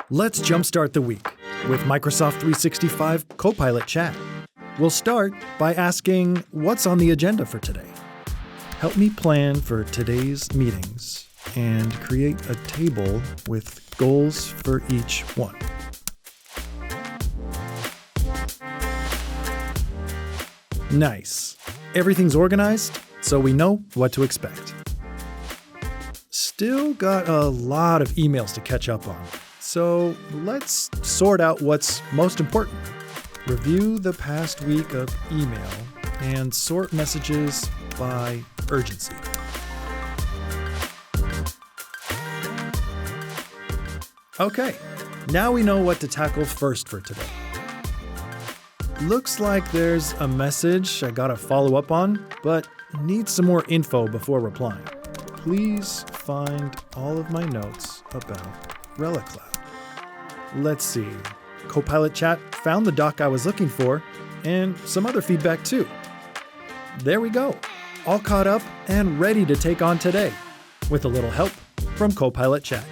Let's jumpstart the week with Microsoft 365 Copilot Chat. We'll start by asking what's on the agenda for today. Help me plan for today's meetings and create a table with goals for each one. Nice. Everything's organized, so we know what to expect. Still got a lot of emails to catch up on, so let's sort out what's most important. Review the past week of email and sort messages by urgency. Okay, now we know what to tackle first for today. Looks like there's a message I gotta follow up on, but need some more info before replying. Please find all of my notes about Relic Cloud. Let's see. Copilot Chat found the doc I was looking for, and some other feedback too. There we go. All caught up and ready to take on today, with a little help from Copilot Chat.